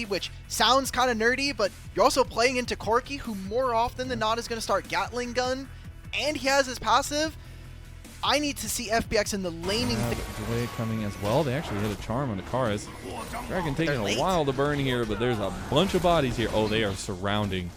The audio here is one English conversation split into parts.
speed, which sounds kind of nerdy, but you're also playing into Corki, who more often than not is going to start Gatling Gun, and he has his passive. I need to see FPX in the laning. Dway coming as well. They actually hit a charm on the Karis. Dragon taking a while to burn here, but there's a bunch of bodies here. Oh, they are surrounding.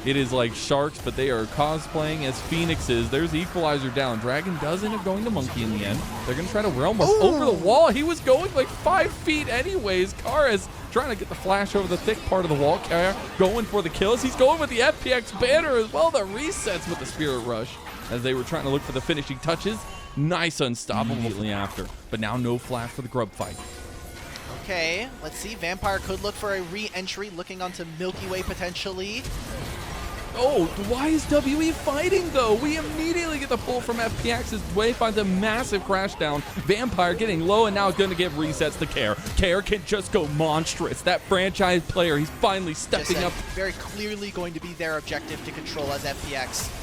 It is like sharks, but they are cosplaying as phoenixes. There's the equalizer down. Dragon does end up going to Monkey in the end. They're going to try to realm him over the wall. He was going like 5 feet anyways. Karis trying to get the flash over the thick part of the wall. Kara going for the kills. He's going with the FPX banner as well. The resets with the Spirit Rush as they were trying to look for the finishing touches. Nice unstoppable immediately after. But now no flash for the grub fight. Okay, let's see. Vampire could look for a re-entry, looking onto Milky Way potentially. Oh, why is WE fighting though? We immediately get the pull from FPX as Dway finds a massive crash down. Vampire getting low and now going to give resets to Care. Care can just go monstrous. That franchise player, he's finally stepping up. Very clearly going to be their objective to control as FPX.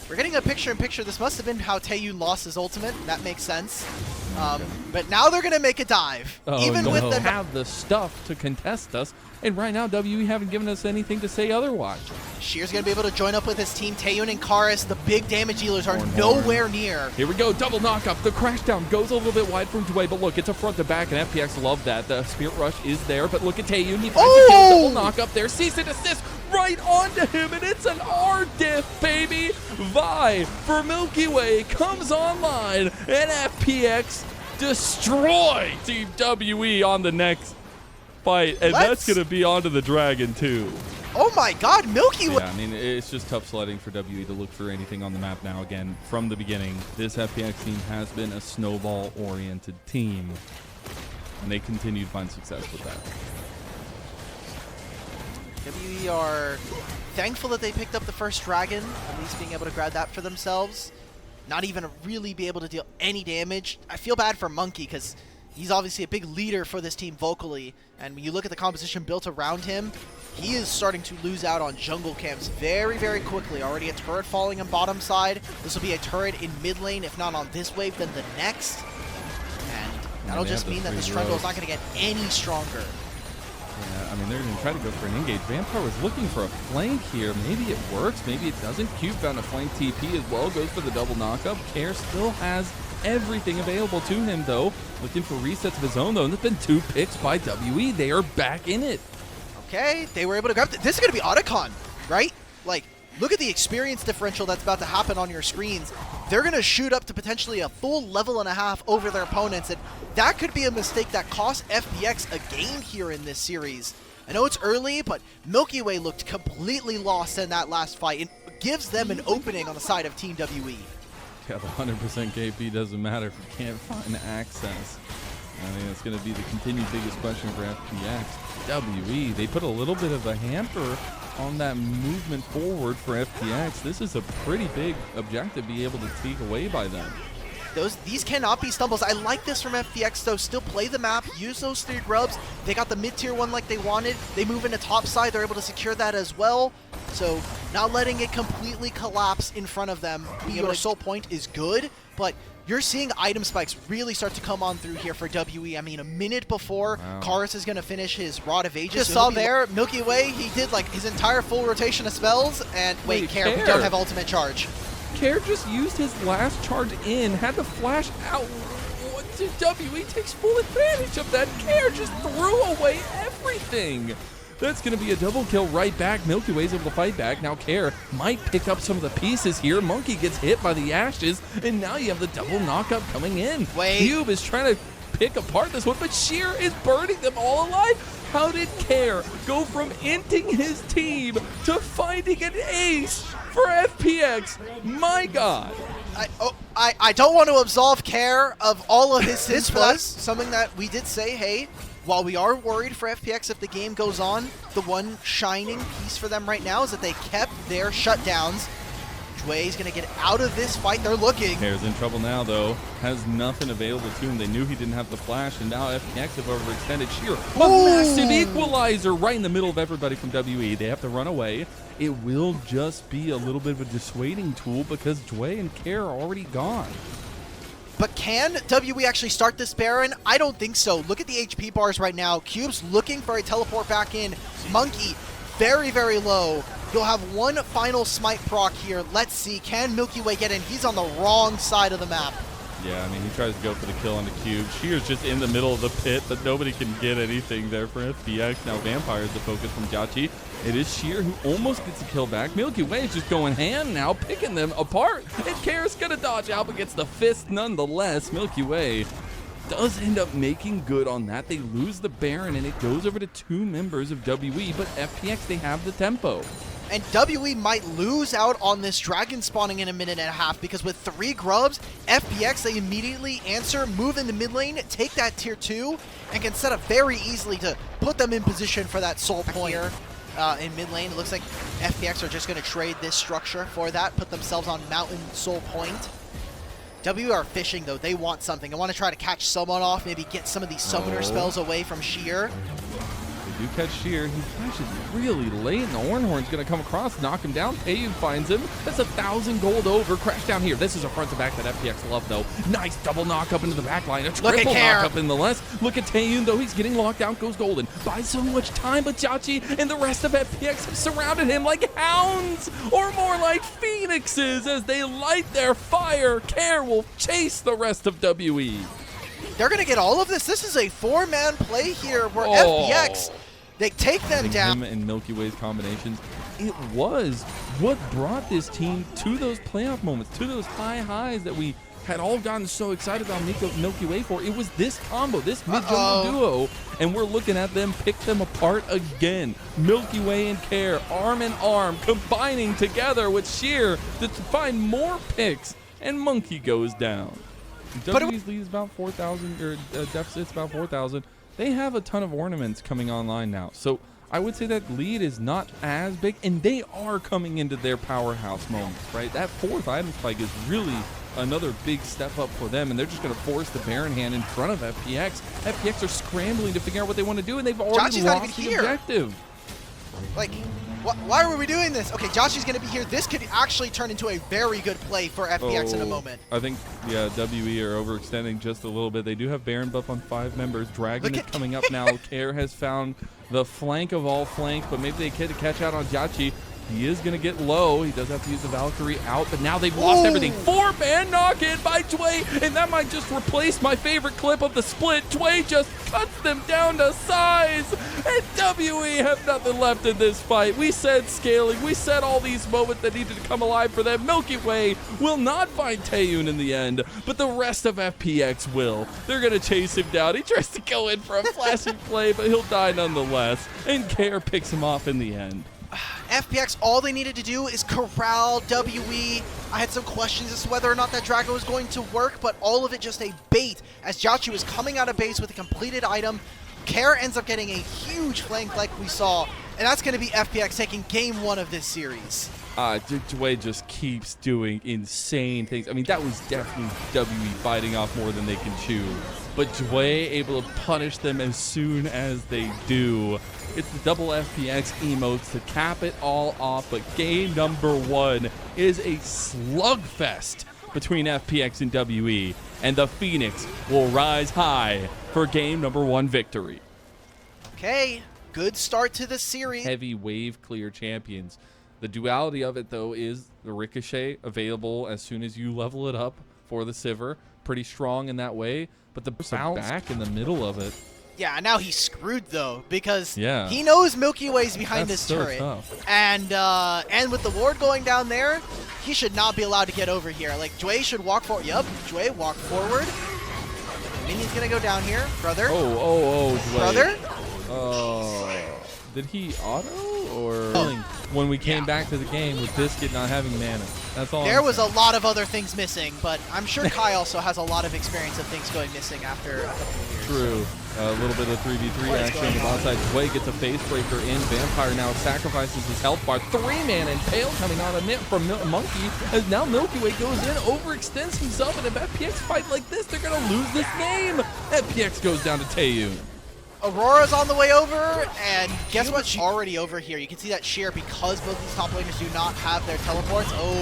We're getting a picture-in-picture. This must have been how Taeyun lost his ultimate. That makes sense. But now they're going to make a dive. Even with them have the stuff to contest us. And right now, WE haven't given us anything to say otherwise. Sheer's going to be able to join up with his team. Taeyun and Karis, the big damage dealers, are nowhere near. Here we go. Double knock-up. The crash down goes a little bit wide from Dway, but look, it's a front to back, and FPX love that. The Spirit Rush is there, but look at Taeyun. He finds the kill. Double knock-up there. Cease and desist right onto him, and it's an R-diff, baby. Vi for Milky Way comes online, and FPX destroy Team WE on the next fight, and that's going to be onto the Dragon too. Oh my god, Milky Way! Yeah, I mean, it's just tough sledding for WE to look for anything on the map now. Again, from the beginning, this FPX team has been a snowball-oriented team, and they continue to find success with that. WE are thankful that they picked up the first Dragon, at least being able to grab that for themselves. Not even really be able to deal any damage. I feel bad for Monkey because he's obviously a big leader for this team vocally, and when you look at the composition built around him, he is starting to lose out on jungle camps very, very quickly. Already a turret falling on bottom side. This will be a turret in mid lane, if not on this wave, then the next. And that'll just mean that the Struggle is not going to get any stronger. Yeah, I mean, they're going to try to go for an engage. Vampire was looking for a flank here. Maybe it works, maybe it doesn't. Cube found a flank TP as well, goes for the double knockup. Care still has everything available to him, though. Looking for resets of his own, though, and there's been 2 picks by WE. They are back in it. Okay, they were able to grab this. Is going to be Otacon, right? Like, look at the experience differential that's about to happen on your screens. They're going to shoot up to potentially a full level and a half over their opponents, and that could be a mistake that cost FPX a game here in this series. I know it's early, but Milky Way looked completely lost in that last fight. It gives them an opening on the side of Team WE. Yeah, the 100% KP doesn't matter if you can't find access. I think that's going to be the continued biggest question for FPX. WE, they put a little bit of a hamper on that movement forward for FPX. This is a pretty big objective to be able to take away by them. These cannot be stumbles. I like this from FPX though. Still play the map, use those 3 grubs. They got the mid-tier one like they wanted. They move into top side. They're able to secure that as well. So not letting it completely collapse in front of them. Being able to soul point is good, but you're seeing item spikes really start to come on through here for WE. I mean, a minute before Karis is going to finish his Rod of Ages. Just saw there, Milky Way, he did like his entire full rotation of spells, and wait, Care, we don't have ultimate charge. Care just used his last charge in, had to flash out. WE takes full advantage of that. Care just threw away everything. That's going to be a double kill right back. Milky Way's able to fight back. Now Care might pick up some of the pieces here. Monkey gets hit by the Ashes, and now you have the double knockup coming in. Cube is trying to pick apart this one, but Sheer is burning them all alive. How did Care go from inting his team to finding an ace for FPX? My God. I don't want to absolve Care of all of his sins, but that's something that we did say, hey, while we are worried for FPX if the game goes on, the one shining piece for them right now is that they kept their shutdowns. Dway's going to get out of this fight. They're looking. Care's in trouble now, though. Has nothing available to him. They knew he didn't have the flash, and now FPX have overextended. Sheer, a massive equalizer right in the middle of everybody from WE. They have to run away. It will just be a little bit of a dissuading tool because Dway and Care are already gone. But can WE actually start this Baron? I don't think so. Look at the HP bars right now. Cube's looking for a teleport back in. Monkey, very, very low. You'll have one final smite proc here. Let's see. Can Milky Way get in? He's on the wrong side of the map. Yeah, I mean, he tries to go for the kill on the Cube. Shear's just in the middle of the pit, but nobody can get anything there for FPX. Now Vampire is the focus from Jachi. It is Shear who almost gets the kill back. Milky Way is just going hand now, picking them apart. And Kair's going to dodge out, but gets the fist nonetheless. Milky Way does end up making good on that. They lose the Baron, and it goes over to 2 members of WE, but FPX, they have the tempo. And WE might lose out on this dragon spawning in a minute and a half because with 3 grubs, FPX, they immediately answer, move into mid lane, take that tier 2, and can set up very easily to put them in position for that soul point here in mid lane. It looks like FPX are just going to trade this structure for that, put themselves on mountain soul point. WE are fishing though. They want something. They want to try to catch someone off, maybe get some of these summoner spells away from Shear. They do catch Shear. He flashes really late, and the Ornhorn's going to come across, knock him down. Taeyun finds him. That's 1,000 gold over. Crash down here. This is a front to back that FPX love, though. Nice double knock up into the back line. A triple knock up in the left. Look at Taeyun, though. He's getting locked down. Goes golden. Buys so much time, but Jachi and the rest of FPX have surrounded him like hounds, or more like phoenixes, as they light their fire. Kair will chase the rest of WE. They're going to get all of this. This is a 4-man play here where FPX, they take them down. Him and Milky Way's combinations, it was what brought this team to those playoff moments, to those high highs that we had all gotten so excited about Milky Way for. It was this combo, this mid-jungle duo, and we're looking at them pick them apart again. Milky Way and Kair, arm in arm, combining together with Shear to find more picks, and Monkey goes down. WE's lead is about 4,000, or deficit's about 4,000. They have a ton of ornaments coming online now. So I would say that lead is not as big, and they are coming into their powerhouse moments, right? That 4th item spike is really another big step up for them, and they're just going to force the Baron hand in front of FPX. FPX are scrambling to figure out what they want to do, and they've already lost the objective. Like, why are we doing this? Okay, Joshy's going to be here. This could actually turn into a very good play for FPX in a moment. I think, yeah, WE are overextending just a little bit. They do have Baron buff on 5 members. Dragon is coming up now. Kair has found the flank of all flanks, but maybe they can catch out on Jachi. He is going to get low. He does have to use the Valkyrie out, but now they've lost everything. 4-man knock-in by Dway, and that might just replace my favorite clip of the split. Dway just cuts them down to size, and WE have nothing left in this fight. We said scaling. We said all these moments that needed to come alive for them. Milky Way will not find Taeyun in the end, but the rest of FPX will. They're going to chase him down. He tries to go in for a flashing play, but he'll die nonetheless, and Kair picks him off in the end. FPX, all they needed to do is corral WE. I had some questions as to whether or not that Dragon was going to work, but all of it just a bait as Jachi was coming out of base with a completed item. Kair ends up getting a huge flank like we saw, and that's going to be FPX taking game 1 of this series. Dway just keeps doing insane things. I mean, that was definitely WE biting off more than they can chew. But Dway able to punish them as soon as they do. It's the double FPX emotes to cap it all off, but game number 1 is a slugfest between FPX and WE, and the Phoenix will rise high for game number 1 victory. Okay, good start to the series. Heavy wave clear champions. The duality of it, though, is the Ricochet available as soon as you level it up for the Sivir. Pretty strong in that way, but the bounce back in the middle of it. Yeah, now he's screwed, though, because yeah, he knows Milky Way's behind this turret. Tough. And with the ward going down there, he should not be allowed to get over here. Like, Dway should walk forward. Yup, Dway, walk forward. Minion's going to go down here. Brother. Oh, Dway. Brother. Did he auto or when we came back to the game with Biscuit not having mana? That's all. There was a lot of other things missing, but I'm sure Kai also has a lot of experience of things going missing after a couple of years. True. A little bit of 3v3 action on the bot side. Dway gets a face breaker in. Vampire now sacrifices his health bar. 3-man Impale coming on a mid from Monkey, as now Milky Way goes in, overextends himself, and if FPX fight like this, they're going to lose this game. FPX goes down to Taeyun. Aurora's on the way over, and guess what? She's already over here. You can see that Shear, because both these top laners do not have their teleports. Oh,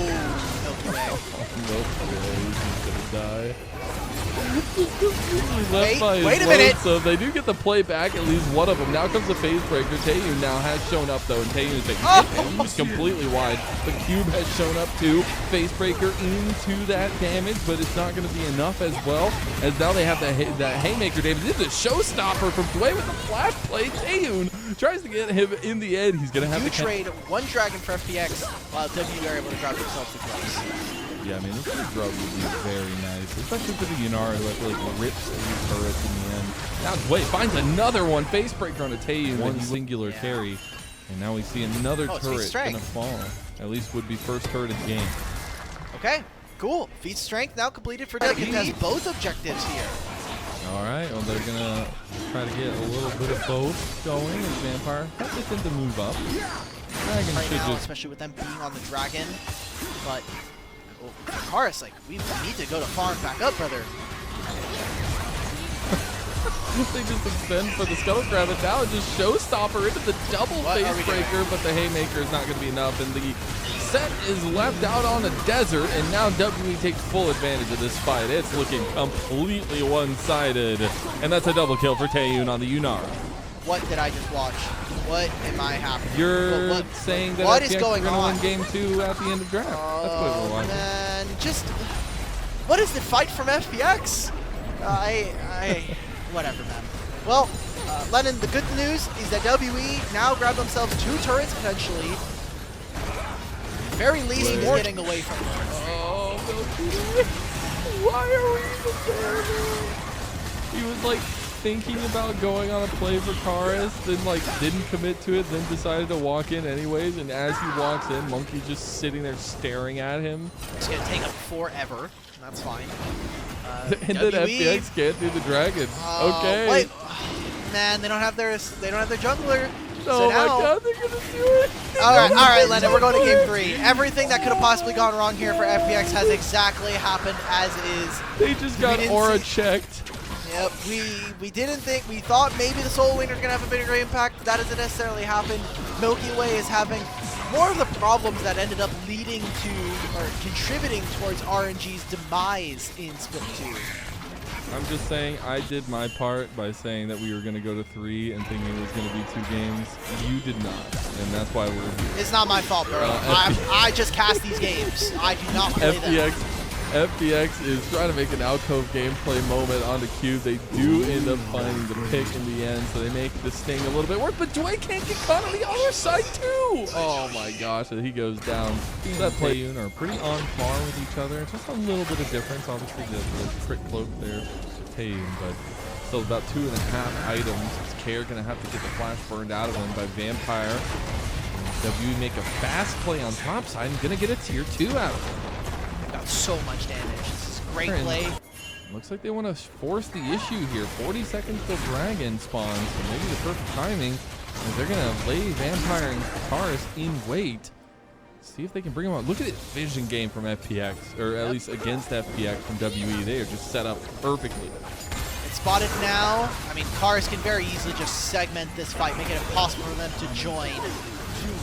Milky Way. Milky Way, he's gonna die. Wait a minute. So they do get the play back, at least one of them. Now comes the phase breaker. Taeyun now has shown up though, and Taeyun is taking he's completely wide. The cube has shown up too. Phase breaker into that damage, but it's not going to be enough as well. As now they have that haymaker damage. This is a showstopper from Dwayne with the flash play. Taeyun tries to get him in the end. He's going to have to trade one dragon for FPX while W are able to grab themselves the gloves. Yeah, I mean, this grub would be very nice, especially for the Yunara, who I feel like rips through turrets in the end. Now Dwayne finds another one. Face breaker on a Taeyun, one singular carry. And now we see another turret gonna fall. At least would be first turret of the game. Okay, cool. Feat strength now completed for W. Has both objectives here. All right, well, they're gonna try to get a little bit of both going as Vampire hesitant to move up. Dragon right should now, just, especially with them being on the dragon, but Karis, like, we need to go to farm back up, brother. they just extend for the scuttle grab, and now just showstopper into the double face breaker, but the haymaker is not going to be enough, and the set is left out on the desert, and now WE takes full advantage of this fight. It's looking completely one-sided, and that's a double kill for Taeyun on the Yunara. What did I just watch? What am I happening? You're saying that FPX is going to win game 2 at the end of draft. That's what we're watching. Man, just what is the fight from FPX? Whatever, man. Well, Lennon, the good news is that WE now grab themselves 2 turrets potentially. Very least, he's getting away from them. Oh, why are we even there? He was like thinking about going on a play for Karis, then like didn't commit to it, then decided to walk in anyways, and as he walks in, Monkey just sitting there staring at him. It's gonna take him forever. That's fine. And then FPX can't do the dragon. Okay. Wait, man, they don't have their jungler. Oh so my god, they're gonna do it. All right, Lennon, we're going to game 3. Everything that could have possibly gone wrong here for FPX has exactly happened as is. They just got aura checked. Yep, we didn't think, we thought maybe the Soul Winger is going to have a bigger impact. That doesn't necessarily happen. Milky Way is having more of the problems that ended up leading to, or contributing towards RNG's demise in Split 2. I'm just saying, I did my part by saying that we were going to go to 3 and thinking it was going to be 2 games. You did not, and that's why we're here. It's not my fault, bro. I just cast these games. I do not play them. FPX is trying to make an alcove gameplay moment on the cube. They do end up finding the pick in the end, so they make the sting a little bit worse. But Dwayne can't get caught on the other side too. Oh my gosh, and he goes down. That Taeyun are pretty on par with each other. Just a little bit of difference. Obviously, the crit cloak there for Taeyun, but still about 2.5 items. Care gonna have to get the flash burned out of him by Vampire. W make a fast play on top side and gonna get a tier 2 out of him. So much damage. This is a great play. Looks like they want to force the issue here. 40 seconds till Dragon spawns, so maybe the perfect timing. As they're going to lay Vampire and Karis in wait. See if they can bring him out. Look at this vision game from FPX, or at least against FPX from WE. They are just set up perfectly. It's spotted now. I mean, Karis can very easily just segment this fight, make it impossible for them to join.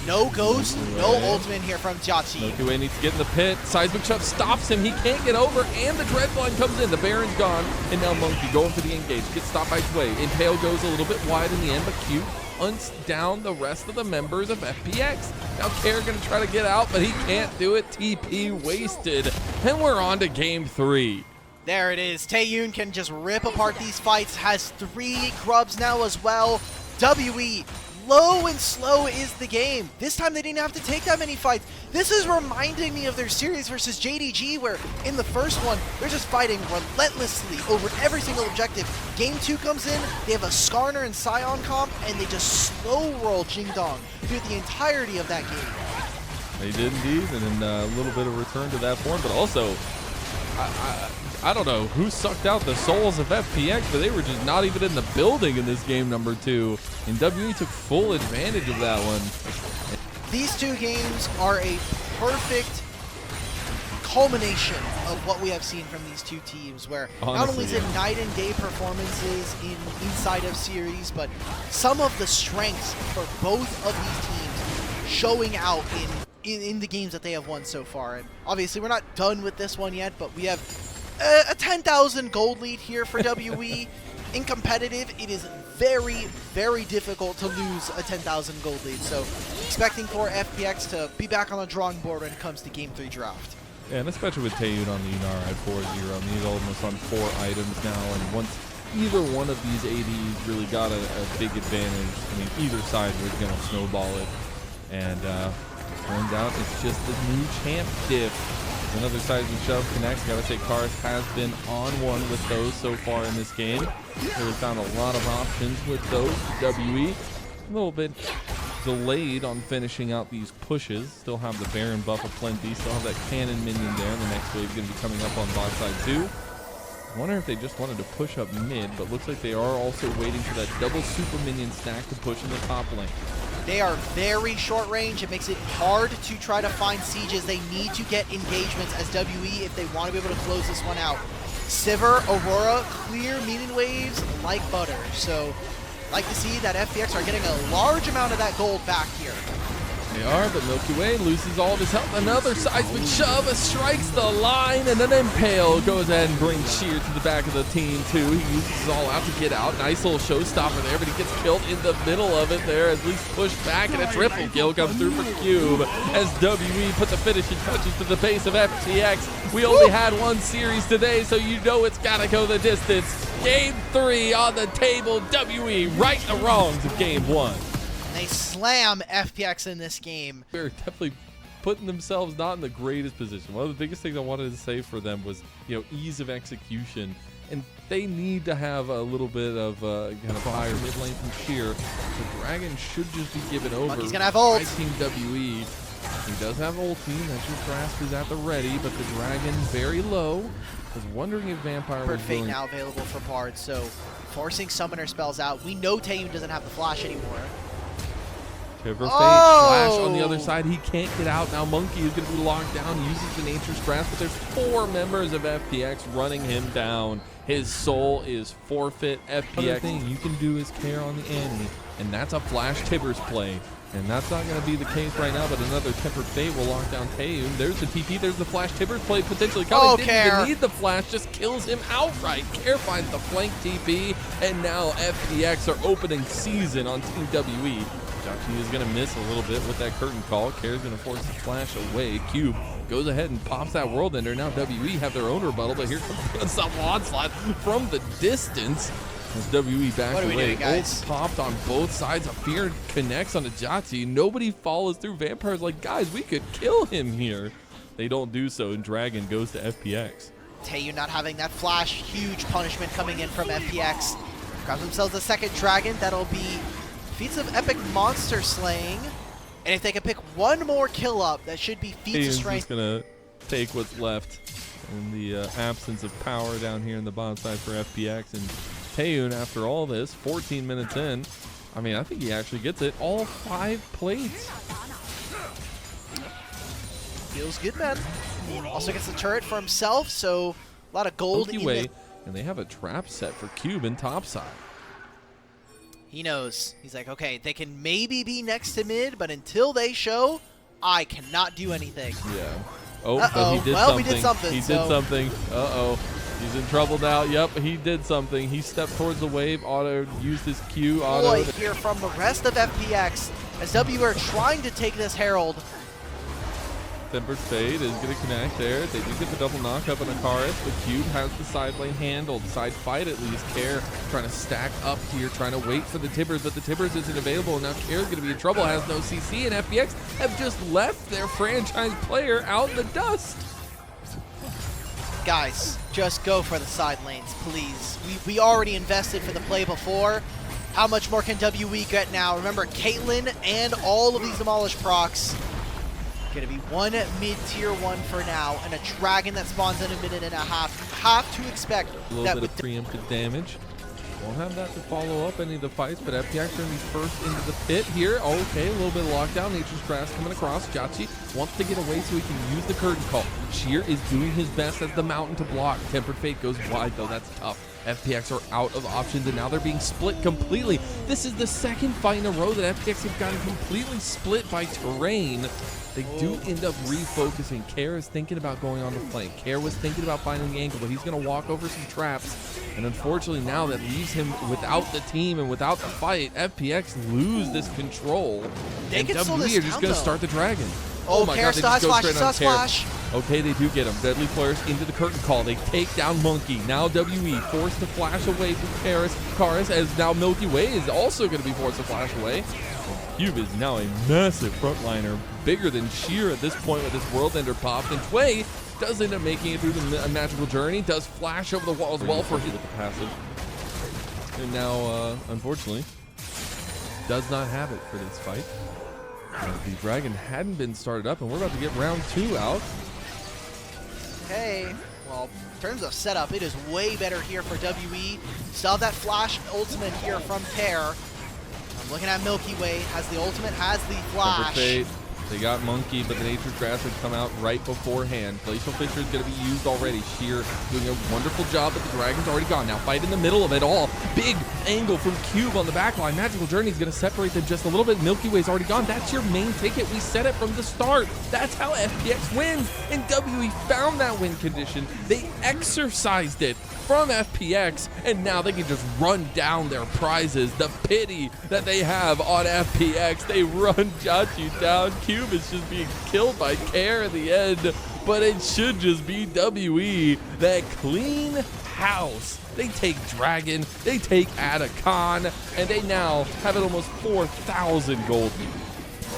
No ghost, no ultimate here from Jiachi. Milky Way needs to get in the pit. Seismic Shove stops him. He can't get over, and the Dreadblind comes in. The Baron's gone, and now Monkey going for the engage. Gets stopped by Dway. Impale goes a little bit wide in the end, but Q hunts down the rest of the members of FPX. Now Care going to try to get out, but he can't do it. TP wasted. And we're on to game 3. There it is. Taeyun can just rip apart these fights. Has 3 grubs now as well. WE. Low and slow is the game. This time they didn't have to take that many fights. This is reminding me of their series versus JDG, where in the first one, they're just fighting relentlessly over every single objective. Game 2 comes in, they have a Skarner and Scion comp, and they just slow roll Jingdong through the entirety of that game. They did indeed, and then a little bit of return to that form, but also, I don't know who sucked out the souls of FPX, but they were just not even in the building in this game number 2. And WE took full advantage of that one. These 2 games are a perfect culmination of what we have seen from these 2 teams, where honestly, not only is it night and day performances inside of series, but some of the strengths for both of these teams showing out in the games that they have won so far. And obviously we're not done with this one yet, but we have a 10,000 gold lead here for WE. In competitive, it is very, very difficult to lose a 10,000 gold lead. So expecting for FPX to be back on the drawing board when it comes to Game 3 draft. Yeah, and especially with Taeyun on the Yunar at 4-0. I mean, he's almost on 4 items now, and once either one of these ADs really got a big advantage, I mean, either side was going to snowball it. And turns out it's just the new champ diff. Another size and shove connects. Gotta say, Cars has been on one with those so far in this game. Really found a lot of options with those. WE a little bit delayed on finishing out these pushes. Still have the Baron buff aplenty. Still have that cannon minion there. The next wave is going to be coming up on bot side too. I wonder if they just wanted to push up mid, but looks like they are also waiting for that double super minion stack to push in the top lane. They are very short range. It makes it hard to try to find sieges. They need to get engagements as WE if they want to be able to close this one out. Sivir, Aurora, clear minion waves like butter. So, like to see that FPX are getting a large amount of that gold back here. They are, but Milky Way loses all of his health. Another seismic shove strikes the line, and then Impale goes ahead and brings Sheer to the back of the team, too. He uses his all out to get out. Nice little showstopper there, but he gets killed in the middle of it there as Lee's pushed back, and a triple kill comes through for Cube as WE put the finishing touches to the base of FPX. We only had one series today, so you know it's got to go the distance. Game 3 on the table. WE right the wrongs of Game 1. They slam FPX in this game. They're definitely putting themselves not in the greatest position. One of the biggest things I wanted to say for them was, you know, ease of execution. And they need to have a little bit of kind of higher mid lane from Sheer. The Dragon should just be given over. He's gonna have ult. Team WE. He does have ulti. Nature's Grasp is at the ready, but the Dragon very low. I was wondering if Vampire was Fate now available for Bard, so forcing summoner spells out. We know Taeyun doesn't have the flash anymore. Fate Flash on the other side. He can't get out. Now Monkey is going to be locked down. He uses the Nature's Grasp, but there's 4 members of FPX running him down. His soul is forfeit. FPX. The thing you can do is care on the Annie, and that's a Flash Tibbers play. And that's not going to be the case right now, but another Tempered Fate will lock down Taeyun. There's the TP. There's the Flash Tibbers play potentially coming. Didn't even need the Flash. Just kills him outright. Care finds the flank TP, and now FPX are opening season on Team WE. Jockey is going to miss a little bit with that curtain call. Care's going to force the flash away. Cube goes ahead and pops that World Ender. Now WE have their own rebuttal, but here comes the onslaught from the distance. As WE backs away. Ults popped on both sides. A Fear connects on the Jotzi. Nobody follows through. Vampire's like, guys, we could kill him here. They don't do so, and Dragon goes to FPX. Taeyun not having that flash. Huge punishment coming in from FPX. Grabs themselves a second Dragon. That'll be feats of epic monster slaying. And if they can pick one more kill up, that should be feats of strength. Just gonna take what's left in the absence of power down here in the bottom side for FPX. And Taeyun, after all this, 14 minutes in, I mean, I think he actually gets it. All 5 plates. Feels good, man. Also gets the turret for himself, so a lot of gold in the... And they have a trap set for Cube in topside. He knows. He's like, okay, they can maybe be next to mid, but until they show, I cannot do anything. Yeah. Oh, but he did something. We did something. He did something. Uh-oh. He's in trouble now. Yep, he did something. He stepped towards the wave, used his Q, Boy, here from the rest of FPX, as W are trying to take this Herald. Tempered Fate is going to connect there. They do get the double knock up on Akaris, but Cube has the side lane handled. Side fight at least. Care trying to stack up here, trying to wait for the Tibbers, but the Tibbers isn't available. Now Care's going to be in trouble, has no CC, and FPX have just left their franchise player out in the dust. Guys, just go for the side lanes, please. We already invested for the play before. How much more can WE get now? Remember, Caitlyn and all of these Demolish procs. Gonna be one mid-tier 1 for now, and a Dragon that spawns in a minute and a half. You have to expect a little bit of preemptive damage. Won't have that to follow up any of the fights, but FPX are going to be first into the pit here. Okay, a little bit of lockdown. Nature's Grasp coming across. Jotzi wants to get away so he can use the curtain call. Sheer is doing his best as the mountain to block. Tempered Fate goes wide, though. That's tough. FPX are out of options, and now they're being split completely. This is the second fight in a row that FPX have gotten completely split by terrain. They do end up refocusing. Care is thinking about going on the flank. Care was thinking about finding the angle, but he's going to walk over some traps. And unfortunately now that leaves him without the team and without the fight. FPX lose this control. They and can slow WWE this are just down, going to though. start the dragon. Oh my Care God, they still just has go flash, straight still on has Care. flash. Okay, they do get him. Deadly Flares into the curtain call. They take down Monkey. Now WE forced to flash away from Karis, as now Milky Way is also going to be forced to flash away. Cube is now a massive frontliner, bigger than Sheer at this point with this World Ender popped. And Tway does end up making it through the magical journey, does flash over the wall as well for his with the passive. And now, unfortunately, does not have it for this fight. The Dragon hadn't been started up, and we're about to get round 2 out. Okay, well, in terms of setup, it is way better here for WE. Still have that flash ultimate here from Care. I'm looking at Milky Way, has the ultimate, has the flash. Fate. They got Monkey, but the Nature's Grass would come out right beforehand. Glacial Fissure is going to be used already. Sheer doing a wonderful job, but the Dragon's already gone. Now fight in the middle of it all. Big angle from Cube on the back line. Magical Journey is going to separate them just a little bit. Milky Way's already gone. That's your main ticket. We said it from the start. That's how FPX wins. And WE found that win condition. They exercised it from FPX, and now they can just run down their prizes. The pity that they have on FPX. They run Jachu down. Cube is just being killed by Care in the end, but it should just be WE that clean house. They take Dragon, they take Adakan, and they now have an almost 4,000 gold lead.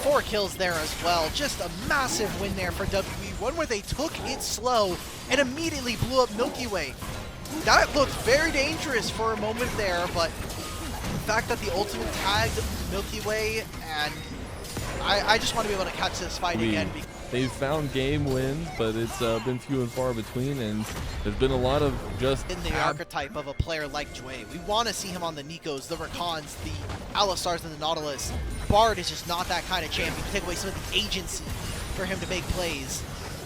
4 kills there as well. Just a massive win there for WE. One where they took it slow and immediately blew up Milky Way. That looked very dangerous for a moment there, but the fact that the ultimate tagged Milky Way, and I just want to be able to catch this fight again. They've found game wins, but it's been few and far between, and there's been a lot of just in the archetype of a player like Jway. We want to see him on the Nikos, the Rakans, the Alistars, and the Nautilus. Bard is just not that kind of champion. Take away some of the agency for him to make plays.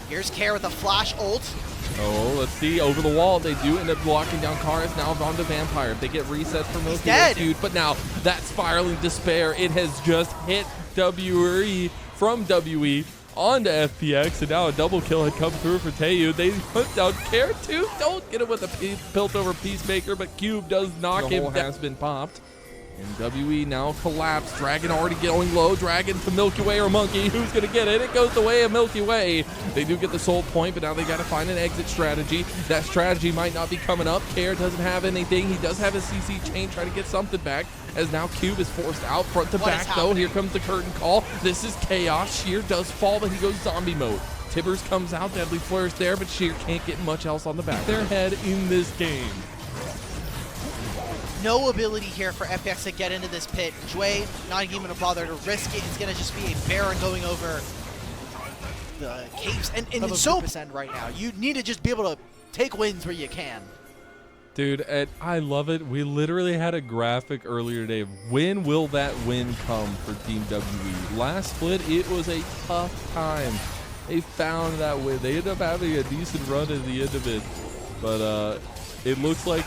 Here's Care with a flash ult. Oh, let's see. Over the wall, they do end up blocking down Karis. Now on to Vampire. If they get reset for Milky, dead. Huge. But now that spiraling despair, it has just hit WE from WE onto FPX, and now a double kill had come through for Taeyu. They put down Care too. Don't get him with a built over Peacemaker, but Cube does knock him down. Has been popped. And WE now collapsed. Dragon already going low. Dragon to Milky Way or Monkey. Who's going to get it? It goes the way of Milky Way. They do get the soul point, but now they got to find an exit strategy. That strategy might not be coming up. Care doesn't have anything. He does have a CC chain trying to get something back, as now Cube is forced out front to back, though. Here comes the curtain call. This is chaos. Sheer does fall, but he goes zombie mode. Tibbers comes out. Deadly Flourish there, but Sheer can't get much else on the back. Their head in this game. No ability here for FPX to get into this pit. Jway not even going to bother to risk it. It's going to just be a Baron going over the caves. And it's so % right now. You need to just be able to take wins where you can. Dude, I love it. We literally had a graphic earlier today of when will that win come for Team WE. Last split, it was a tough time. They found that win. They ended up having a decent run at the end of it. But it looks like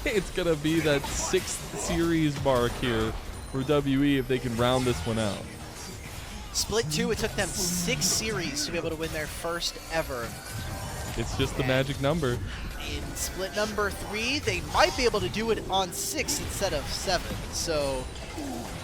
it's going to be that 6th series mark here for WE if they can round this one out. Split 2, it took them 6 series to be able to win their first ever. It's just the magic number. In split number 3, they might be able to do it on 6 instead of 7. So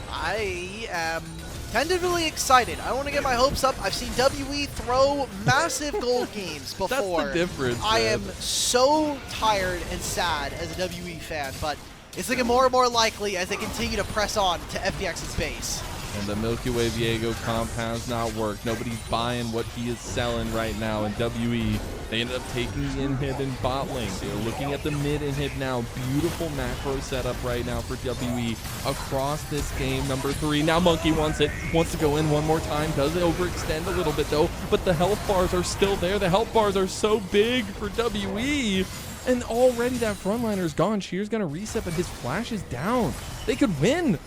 I am tentatively excited. I want to get my hopes up. I've seen WE throw massive gold games before. That's the difference. I am so tired and sad as a WE fan, but it's looking more and more likely as they continue to press on to FPX's base. And the Milky Way Viego comp has not worked. Nobody's buying what he is selling right now. And WE, they ended up taking the inhib in bot lane. They're looking at the mid inhib now. Beautiful macro setup right now for WE across this game. Number 3. Now Monkey wants it. Wants to go in one more time. Does overextend a little bit though. But the health bars are still there. The health bars are so big for WE. And already that frontliner's gone. Sheer's going to reset, but his flash is down. They could win.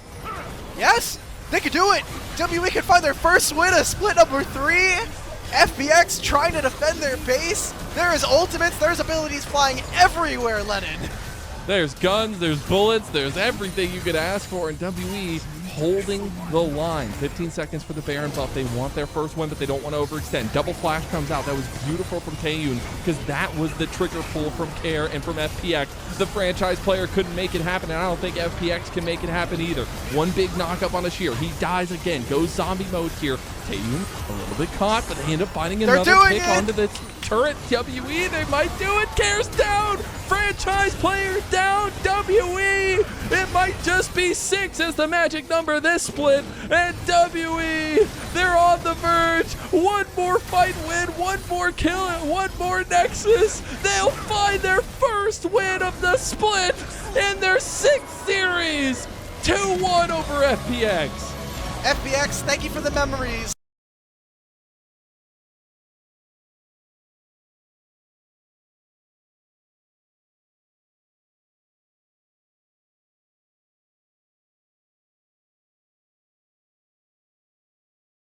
Yes! They could do it! WE could find their first win of split number 3. FPX trying to defend their base. There is ultimates, there's abilities flying everywhere, Lennon. There's guns, there's bullets, there's everything you could ask for, and WE holding the line. 15 seconds for the Baron buff. They want their first win, but they don't want to overextend. Double flash comes out. That was beautiful from Taeyun because that was the trigger pull from Care and from FPX. The franchise player couldn't make it happen, and I don't think FPX can make it happen either. One big knock-up on Ashir. He dies again. Goes zombie mode here. Taeyun a little bit caught, but they end up finding another pick onto the turret. WE, they might do it. Care's down. Franchise player down. WE. It might just be 6 as the magic number this split. And WE, they're on the verge. One more fight win, one more kill, and one more Nexus. They'll find their first win of the split in their 6th series. 2-1 over FPX. FPX, thank you for the memories.